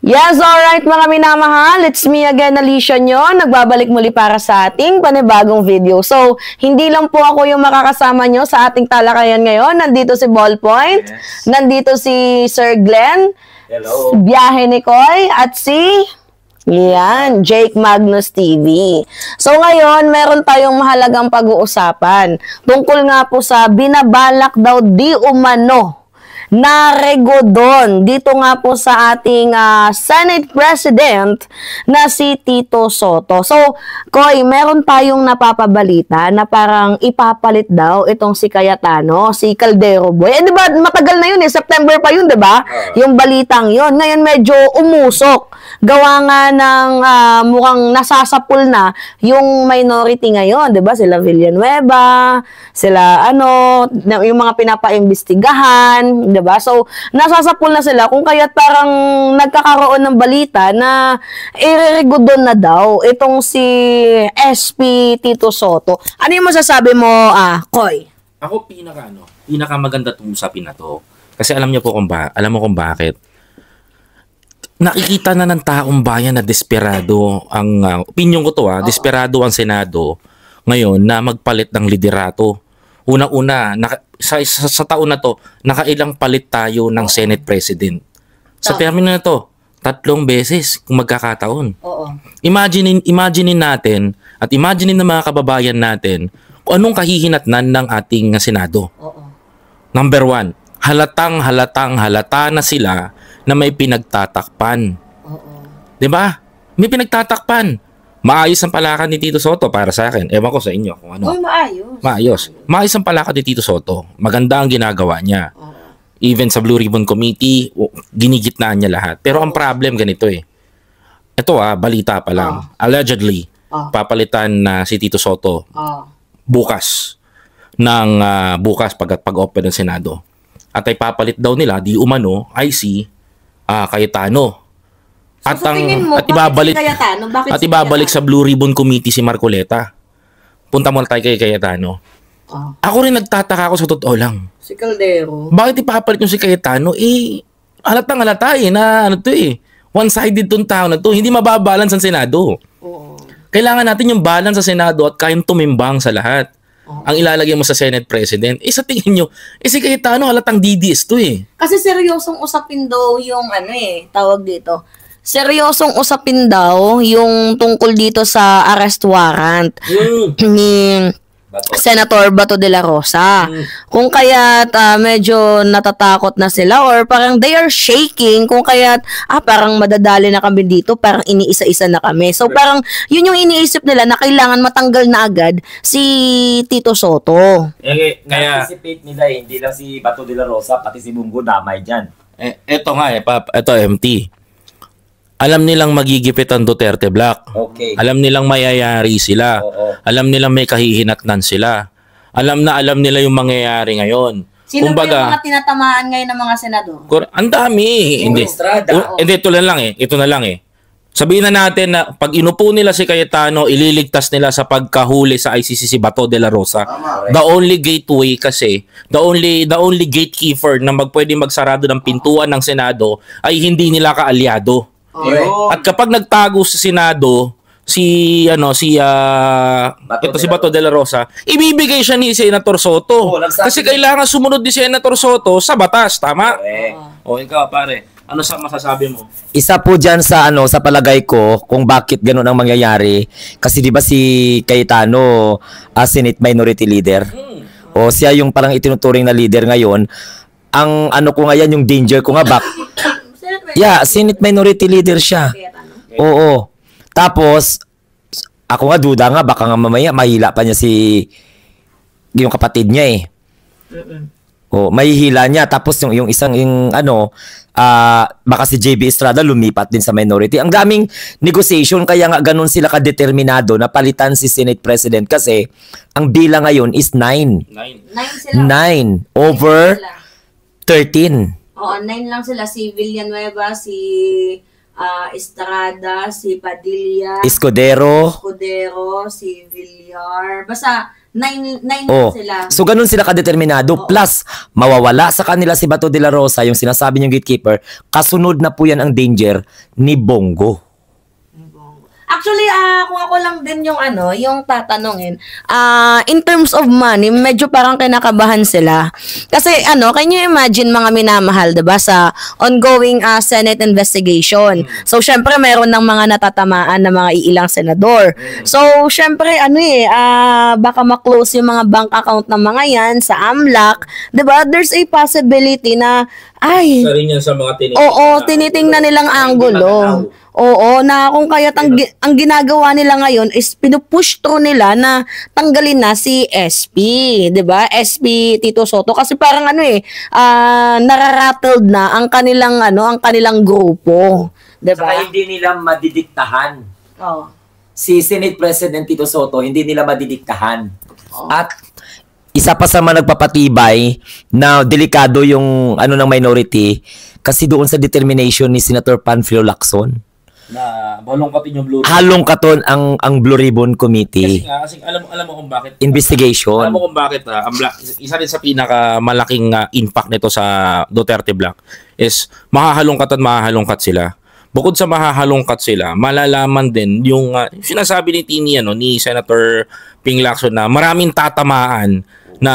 Yes, alright mga minamahal. It's me again, Alicia nyo. Nagbabalik muli para sa ating panibagong video. So, hindi lang po ako yung makakasama nyo sa ating talakayan ngayon. Nandito si Ballpoint. Yes. Nandito si Sir Glenn. Hello. Biyahe ni Koy. At si... Yan, Jake Magnus TV. So ngayon, meron tayong mahalagang pag-uusapan. Tungkol nga po sa binabalak daw di umano na regodon dito nga po sa ating Senate President na si Tito Sotto. So, Koy, meron tayong napapabalita na parang ipapalit daw itong si Cayetano, si Caldero Boy. Eh, di ba, matagal na yun eh, September pa yun, di ba? Yung balitang yun. Ngayon medyo umusok. Gawa nga ng mukhang nasasapul na yung minority ngayon, di ba? Sila Villanueva, sila yung mga pinapaimbestigahan, di ba? So, nasasapul na sila kung kaya't parang nagkakaroon ng balita na ireregodon na daw itong si SP Tito Sotto. Ano yung masasabi mo, Koy? Ako pinaka maganda tong usapin na to. Kasi alam mo kung bakit. Nakikita na ng taong bayan na desperado ang opinion ko to desperado ang Senado ngayon na magpalit ng liderato. Una-una, sa taon na to, nakailang palit tayo ng Senate President. Sa termino na to, 3 beses kung magkakataon. Oo. Imaginein natin at imaginein ng mga kababayan natin kung anong kahihinatnan ng ating Senado. Oo. Number 1, halata na sila na may pinagtatakpan. Oo. 'Di ba? May pinagtatakpan. Maayos ang palakad ni Tito Sotto para sa akin. Ewan ko sa inyo kung ano. Uy, maayos. Maayos ang palakad ni Tito Sotto. Maganda ang ginagawa niya. Oo. Even sa Blue Ribbon Committee, ginigitnaan niya lahat. Pero ang problem ganito eh. Ito balita pa lang. Allegedly, papalitan na si Tito Sotto bukas pag-open ng Senado. At ay papalit daw nila, di umano, ay si Cayetano. At ibabalik sa Blue Ribbon Committee si Marcoleta. Punta muna tayo kay Cayetano. Ako rin nagtataka ako sa totoo lang. Si Caldero. Bakit ipapalit yung si Cayetano? Halatang halata na one-sided tong tao na to. Hindi mababalance ang Senado. Oo. Kailangan natin yung balance sa Senado at kayang tumimbang sa lahat. Ang ilalagay mo sa Senate President, sa tingin nyo, si Cayetano halatang DDS to eh. Kasi seryosong usapin daw yung tawag dito. Seryosong usapin daw yung tungkol dito sa arrest warrant ni Senator Bato de la Rosa. Kung kaya't medyo natatakot na sila or parang they are shaking kung kaya't parang madadali na kami dito, parang iniisa-isa na kami. So parang yun yung iniisip nila na kailangan matanggal na agad si Tito Sotto. Kaya anticipate nila hindi lang si Bato de la Rosa, pati si Bungo damay dyan. Eto nga eto MT. Alam nilang magigipit ang Duterte Black. Okay. Alam nilang mayayari sila. Alam nilang may kahihinatnan sila. Alam nila yung mangyayari ngayon. Sino ba yung mga tinatamaan ngayon ng mga senador? Ang dami. Hindi, ito na lang eh. Sabihin na natin na pag inupo nila si Cayetano, ililigtas nila sa pagkahuli sa ICC si Bato de la Rosa. The only gateway kasi, the only gatekeeper na pwede magsarado ng pintuan ng Senado ay hindi nila kaalyado. At kapag nagtago sa Senado si Bato de la Rosa, ibibigay siya ni Senator Sotto. Kasi kailangan sumunod ni Senator Sotto sa batas, tama? Ikaw pare, ano sa masasabi mo? Isa po diyan sa sa palagay ko kung bakit ganoon ang mangyayari kasi 'di ba si Cayetano Senate Minority Leader? O siya yung parang itinuturing na leader ngayon. Ang ko nga yan, yung danger ko nga Senate Minority Leader siya. Oo. Tapos, ako nga duda nga, baka nga mamaya mahila pa niya yung kapatid niya eh. Mahihila niya. Tapos yung baka si JB Estrada lumipat din sa minority. Ang daming negotiation, kaya nga ganun sila kadeterminado na palitan si Senate President kasi ang bilang ngayon is 9. 9 over 13. Oo, 9 lang sila. Si Villanueva, si Estrada, si Padilla, Escudero, si Villar. Basta Nine Oh. sila. So ganun sila kadeterminado. Plus, mawawala sa kanila si Bato de la Rosa, yung sinasabi niyong gatekeeper, kasunod na po yan ang danger ni Bongo. Actually, kung ako lang din yung tatanungin, in terms of money, medyo parang kinakabahan sila. Kasi can you imagine mga minamahal, 'di ba, sa ongoing Senate investigation. So, syempre meron ng mga natatamaan na mga iilang senador. So, syempre baka ma-close yung mga bank account ng mga 'yan sa AMLAC, 'di ba? There's a possibility na Isa rin yan sa mga tinitingnan nilang angulo. Oo, na kung kaya't ang ginagawa nila ngayon is pinupush through nila na tanggalin na si SP, 'di ba? SP Tito Soto kasi parang nararattled na ang kanilang grupo, 'di ba? Saka hindi nila madidiktahan. Oh. Si Senate President Tito Soto, hindi nila madidiktahan. At isa pa sa mga nagpapatibay na delikado yung ng minority kasi doon sa determination ni Senator Panfilo Lacson na balongkatin yung Blue Ribbon. halong katon ang Blue Ribbon Committee Kasi alam mo kung bakit. investigation. Alam mo kung bakit isa rin sa pinakamalaking impact nito sa Duterte Black is mahahalongkat sila. Bukod sa mahahalongkat sila, malalaman din yung sinasabi ni Tini ni Senator Ping Lacson na maraming tatamaan na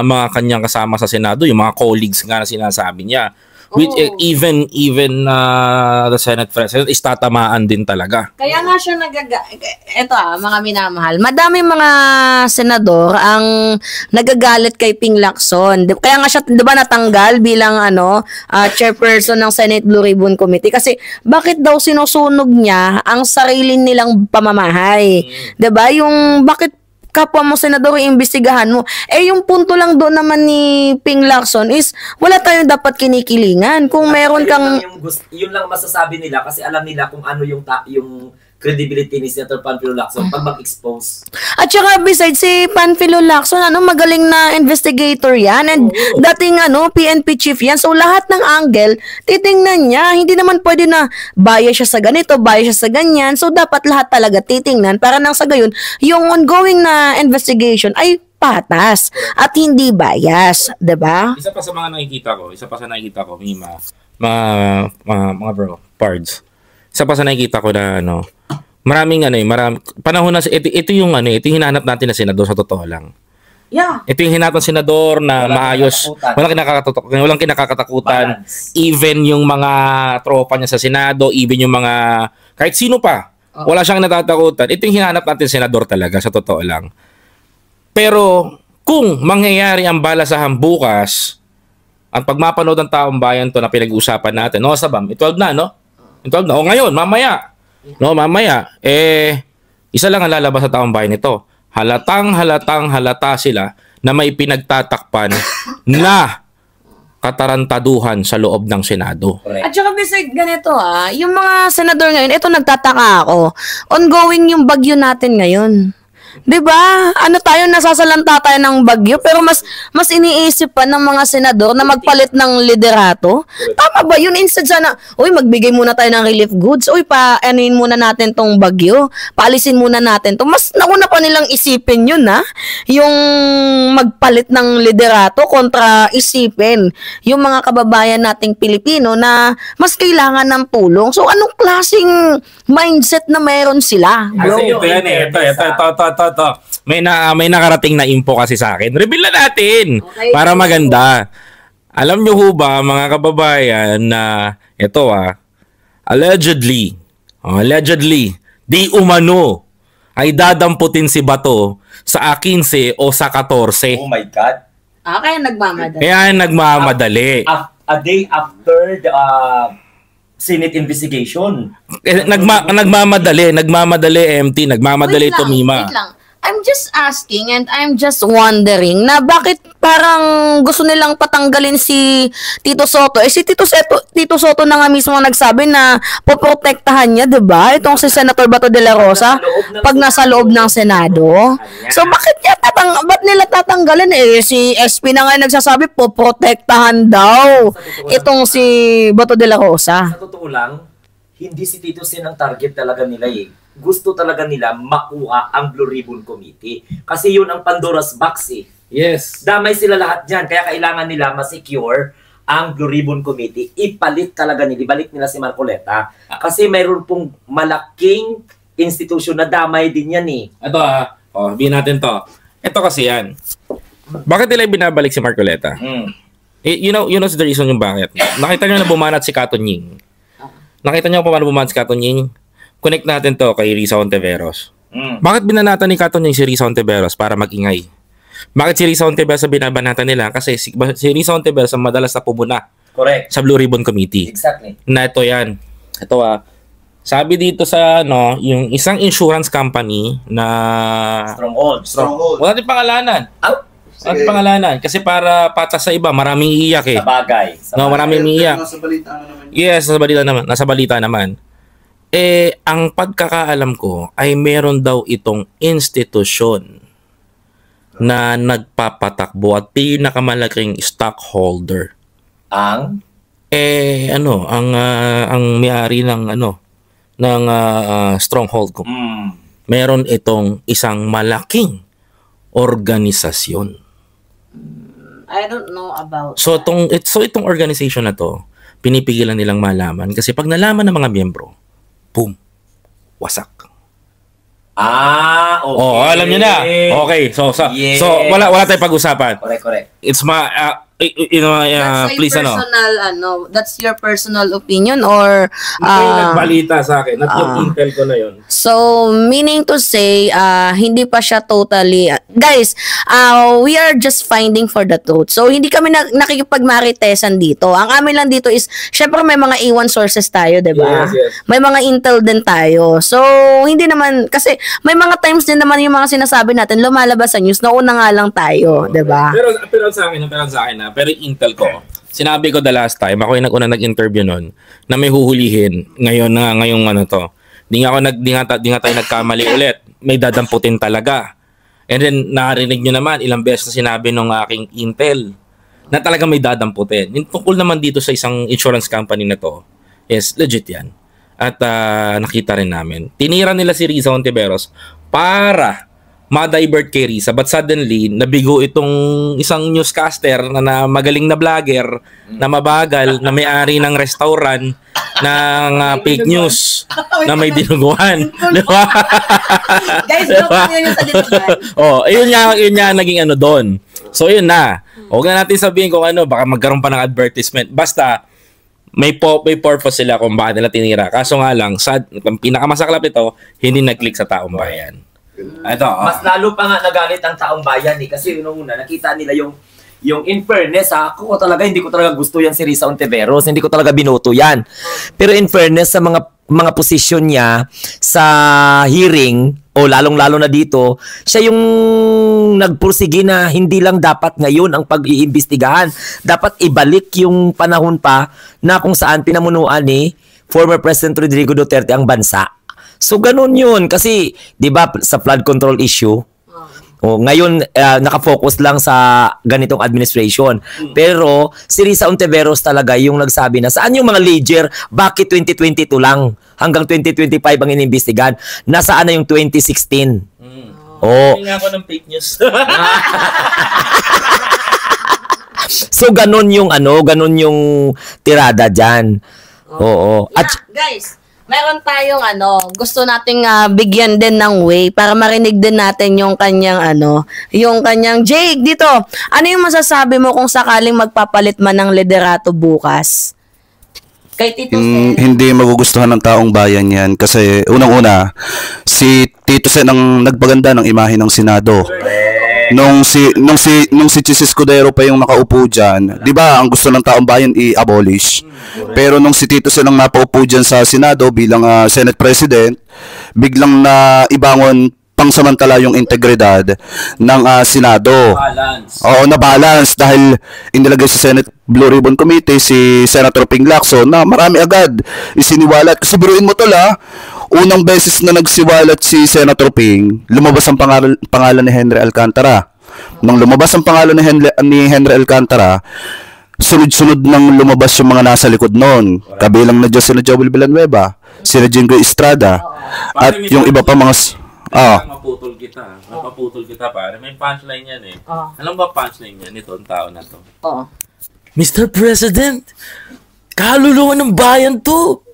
mga kanyang kasama sa Senado, yung mga colleagues nga na sinasabi niya. Which even the Senate President is tatamaan din talaga. Kaya nga siya eto mga minamahal. Madami mga senador ang nagagalit kay Ping Lacson. Kaya nga siya 'di ba natanggal bilang chairperson ng Senate Blue Ribbon Committee kasi bakit daw sinusunog niya ang sarili nilang pamamahay? 'Di ba? Yung bakit kapwa mo senador iimbestigahan mo. Yung punto lang doon naman ni Ping Lacson is wala tayong dapat kinikilingan. Kung meron kang Yun lang masasabi nila kasi alam nila kung ano yung credibility ni Senator Panfilo Lacson pag mag-expose. At saka besides si Panfilo Lacson, magaling na investigator yan and dating PNP chief yan. So lahat ng angle, titingnan niya. Hindi naman pwede na bias siya sa ganito, bias siya sa ganyan. So dapat lahat talaga titingnan para nang sa gayon, yung ongoing na investigation ay patas at hindi bias, 'di ba? Isa pa sa nakikita ko, mga bro, pards. Isa pa sa nakikita ko na maraming panahon na ito yung hinanap natin na senador sa totoo lang. Yeah. Ito yung hinatang senador na maayos, walang kinakatakutan. Balance. Even yung mga tropa niya sa Senado, even yung mga kahit sino pa, wala siyang natatakutan. Ito yung hinanap natin senador talaga sa totoo lang. Pero kung mangyayari ang balasahan bukas, ang pagmapanood ng taong bayan to na pinag-uusapan natin, Sabam, 12 na, 12 na. O ngayon, mamaya, isa lang ang lalabas sa taong bayan nito. Halata sila na may pinagtatakpan na katarantaduhan sa loob ng Senado. At saka beside ganito yung mga senador ngayon, ito nagtataka ako. Ongoing yung bagyo natin ngayon. 'Di ba? Tayo nasasalanta tayo ng bagyo pero mas iniisip pa ng mga senador na magpalit ng liderato. Tama ba 'yun? Instead sana, magbigay muna tayo ng relief goods. Anuin muna natin tong bagyo. Paalisin muna natin to. Mas nauna pa nilang isipin 'yun yung magpalit ng liderato kontra isipin yung mga kababayan nating Pilipino na mas kailangan ng tulong. So anong klaseng mindset na meron sila, bro? Ito. May nakarating na info kasi sa akin. Reveal na natin para maganda. Alam nyo ho ba, mga kababayan, na ito allegedly, di umano ay dadamputin si Bato sa 15 o sa 14. Oh my God. Kaya nagmamadali. Kaya nagmamadali. A day after the Senate investigation. Nagmamadali, MT, nagmamadali to Mima. Wait lang. I'm just asking and I'm just wondering na bakit parang gusto nilang patanggalin si Tito Soto. Si Tito Soto na nga mismo nagsabi na poprotektahan niya, 'di ba? Itong si Senator Bato de la Rosa pag nasa loob ng Senado. So bakit ba't nila tatanggalin si SP na nga nagsasabi poprotektahan daw itong si Bato de la Rosa. Sa totoo lang, hindi si Tito Sen ang target talaga nila gusto talaga nila makuha ang Blue Ribbon Committee. Kasi yun ang Pandora's Box eh. Yes. Damay sila lahat dyan. Kaya kailangan nila ma-secure ang Blue Ribbon Committee. Ipalit talaga nila. Ibalik nila si Marcoleta. Kasi mayroon pong malaking institusyon na damay din yan eh. Ito sabihin natin to. Ito kasi yan. Bakit nila binabalik si Marcoleta? You know the reason yung bakit. Nakita nyo na bumanat si Katon Ying. Nakita nyo paano bumanat si Katon Ying? Connect natin to kay Risa Ontiveros. Bakit binanatan ni Katon Ying si Risa Ontiveros para magingay? Bakit si Risa Ontiveros ang binabanatan nila? Kasi si Risa Ontiveros ang madalas na pumuna. Correct. Sa Blue Ribbon Committee. Exactly. Na ito yan. Ito sabi dito sa yung isang insurance company na Stronghold. wala din pangalanan. Wala din pangalanan kasi para patas sa iba, maraming iiyak eh. Sa bagay. Maraming iiyak. Nasa balita naman. Yes, nasa balita naman. Ang pagkakaalam ko ay meron daw itong institusyon na nagpapatakbo at pinakamalaking stockholder. Ang may-ari ng Stronghold ko. Meron itong isang malaking organisasyon. I don't know about So itong organization na to, pinipigilan nilang malaman kasi pag nalaman ng mga miyembro, boom, wasak. okay. Oh, alam niyo na. Okay, so Yes. wala tayong pag-usapan. Correct. It's please that's your personal opinion or nagbalita sa akin, not yung intel ko na yon. so meaning to say hindi pa siya totally guys, we are just finding for the truth. So hindi kami nakikipagmaritesan dito. Ang amin lang dito is syempre may mga A1 sources tayo, 'di ba? Yes. May mga intel din tayo. So hindi naman kasi may mga times din naman yung mga sinasabi natin lumalabas sa news na una nga lang tayo, 'di ba? Pero sa akin pero yung intel ko, sinabi ko the last time, ako yung nag-interview nun, na may huhulihin ngayong Di nga tayo nagkamali ulit. May dadamputin talaga. And then, narinig nyo naman, ilang beses na sinabi nung aking intel, na talaga may dadamputin. Yung tungkol naman dito sa isang insurance company na to, is legit yan. At nakita rin namin. Tinira nila si Risa Ontiveros para ma-divert kay Risa, but suddenly nabigo itong isang newscaster na magaling na vlogger na mabagal na may-ari ng restaurant ng fake news na may dinuguan. Di ba? Guys, joke yun sa dinuguan. Yun nga naging doon. So yun na. Huwag na natin sabihin kung baka magkaroon pa ng advertisement. Basta may purpose sila kung bakit nila tinira. Kaso nga lang, ang pinakamasaklap ito, hindi nag-click sa taong bayan. Ito, Mas lalo pa nga nagalit ang taong bayan eh. Kasi una nakita nila yung in fairness hindi ko talaga gusto yan si Risa Ontiveros. Hindi ko talaga binoto yan. Pero in fairness sa mga posisyon niya sa hearing, o lalong-lalo na dito, siya yung nagpursige na hindi lang dapat ngayon ang pag-iimbestigahan. Dapat ibalik yung panahon pa na kung saan pinamunuan ni former President Rodrigo Duterte ang bansa. So ganun yun kasi 'di ba sa flood control issue ngayon nakafocus lang sa ganitong administration. Pero si Risa Ontiveros talaga yung nagsabi na saan yung mga ledger, bakit 2022 lang hanggang 2025 ang inimbestigahan? Nasaan na yung 2016? Hindi nga ako ng fake news. So ganun yung tirada diyan. Oo. At Guys, meron tayong gusto nating bigyan din ng way para marinig din natin yung kanyang Jake dito. Ano yung masasabi mo kung sakaling magpapalit man ng liderato bukas? Kay Tito Sen. Hindi magugustuhan ng taong bayan yan kasi unang-una si Tito Sen ang nagpaganda ng imahe ng Senado. Nung si Chis Escudero pa yung nakaupo diyan, 'di ba? Ang gusto ng taong bayan i-abolish. Pero nung si Tito Sen ang napaupo diyan sa Senado bilang Senate President, biglang na ibangon pangsamantala yung integridad ng Senado. Balance. Oo, na balance dahil inilagay sa Senate Blue Ribbon Committee si Senator Ping Lacson na marami agad isiniwalat. Kasi biruin mo tol unang beses na nagsiwalat si Senator Ping, lumabas ang pangalan ni Henry Alcantara. Nang lumabas ang pangalan ni Henry Alcantara, sunod-sunod nang lumabas yung mga nasa likod noon. Kabilang na dyan sina Joel Villanueva, sina Jingo Estrada, at yung iba pa mga... Maputol kita pare. May punchline yan eh. Alam ba punchline yan nito, ang tao na to? Mr. President, kaluluwa ng bayan to.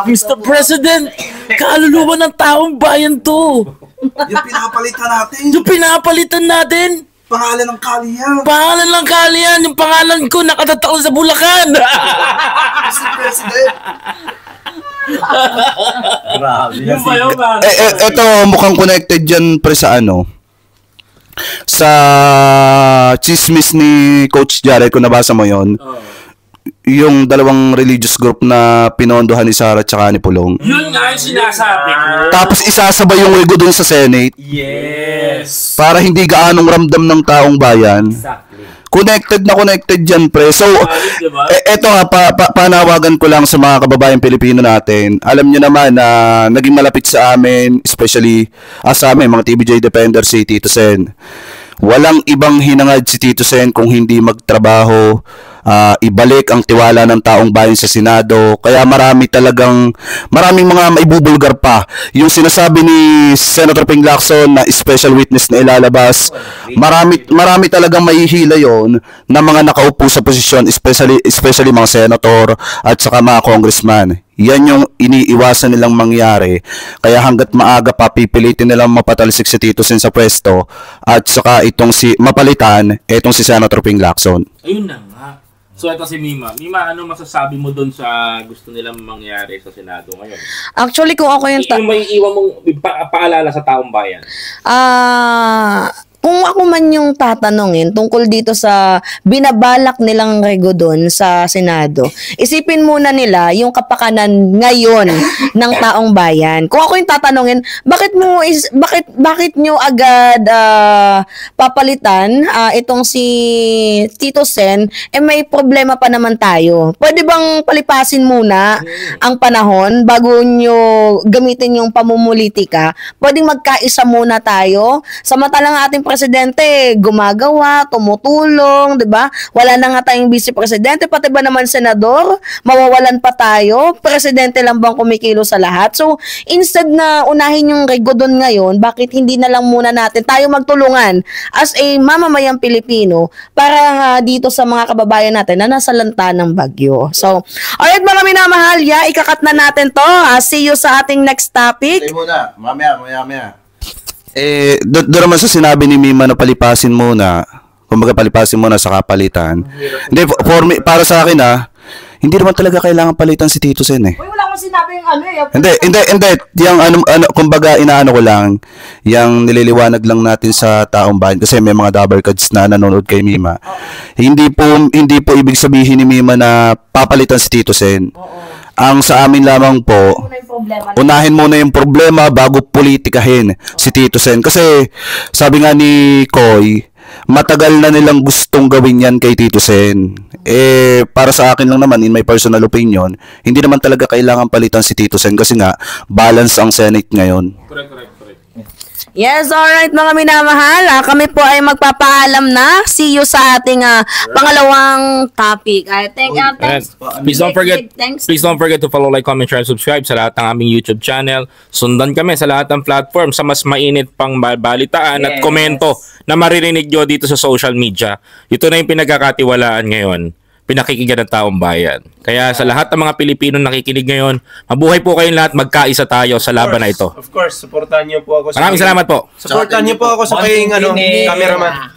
Mr. President, kaluluwa ng taong bayan to. Yung pinapalitan natin. Yung pinapalitan natin. Pangalan ng kaliyan. Pangalan ng kaliyan. Yung pangalan ko nakatataon sa Bulacan. Mr. President. Yung ba yun, man? Eto, mukhang connected dyan pre sa ano. Sa chismis ni Coach Jared, kung nabasa mo yon. Yung dalawang religious group na pinondohan ni Sara at saka ni Pulong. Yun nga yung sinasabi ko. Tapos isasabay yung Wigo dun sa Senate. Yes. Para hindi gaanong ramdam ng taong bayan. Exactly. Connected dyan, pre. So, Diba? eto nga, panawagan ko lang sa mga kababayang Pilipino natin. Alam nyo naman na naging malapit sa amin, especially sa amin, mga TVJ Defender, si Tito Sen. Walang ibang hinangad si Tito Sen kung hindi magtrabaho, ibalik ang tiwala ng taong bayan sa Senado. Kaya maraming mga maibubulgar pa. Yung sinasabi ni Senator Ping Lacson na special witness na ilalabas, marami talagang mahihila yon na mga nakaupo sa posisyon, especially mga senator at saka mga congressman. Yan yung iniiwasan nilang mangyari. Kaya hanggat maaga pa, pipilitin nilang mapatalisik si Tito Sen sa pwesto at saka mapalitan itong si Senator Ping Lacson. Ayun na nga. So ito si Mima. Mima, ano masasabi mo doon sa gusto nilang mangyari sa Senado ngayon? Actually, kung ako yung... Yung may iwan mong paalala sa taong bayan? Kung ako man yung tatanungin tungkol dito sa binabalak nilang rego doon sa Senado, isipin muna nila yung kapakanan ngayon ng taong bayan. Kung ako yung tatanungin, bakit nyo agad papalitan itong si Tito Sen, may problema pa naman tayo. Pwede bang palipasin muna ang panahon bago nyo gamitin yung pamumulitika? Pwedeng magkaisa muna tayo. Samantalang ating presidente gumagawa, tumutulong, 'di ba? Wala na nga tayong vice presidente, pati ba naman senador? Mawawalan pa tayo. Presidente lang bang kumikilo sa lahat? So, instead na unahin yung rego doon ngayon, bakit hindi na lang muna natin tayo magtulungan as a mamamayang Pilipino para dito sa mga kababayan natin na nasa lanta ng bagyo. So, alright mga minamahal, ikakat na natin to. See you sa ating next topic. Stay muna. Mamaya. Doon naman sa sinabi ni Mima na palipasin muna, kumbaga palipasin muna sa kapalitan. Hindi, para sa akin hindi naman talaga kailangan palitan si Tito Sen eh. Uy, wala akong sinabi yung ano eh. Hindi. Yung kumbaga inaano ko lang, yung nililiwanag lang natin sa taong bayan kasi may mga double cards na nanonood kay Mima. Hindi po ibig sabihin ni Mima na papalitan si Tito Sen. Ang sa amin lamang po, unahin muna yung problema bago politikahin si Tito Sen. Kasi sabi nga ni Koy, matagal na nilang gustong gawin yan kay Tito Sen. Para sa akin lang naman, in my personal opinion, hindi naman talaga kailangan palitan si Tito Sen kasi nga, balance ang Senate ngayon. Correct. Yes, alright mga minamahal. Kami po ay magpapaalam na. See you sa ating pangalawang topic. Thanks. Please don't forget to follow, like, comment, share, and subscribe sa lahat ng aming YouTube channel. Sundan kami sa lahat ng platform sa mas mainit pang balitaan at komento na maririnig nyo dito sa social media. Ito na yung pinagkakatiwalaan ngayon. Pinakikigan ng taong bayan. Kaya sa lahat ng mga Pilipino nakikinig ngayon, mabuhay po kayong lahat, magkaisa tayo sa laban na ito. Of course, supportahan niyo po ako. Maraming salamat po. Supportahan niyo po ako sa kayong cameraman.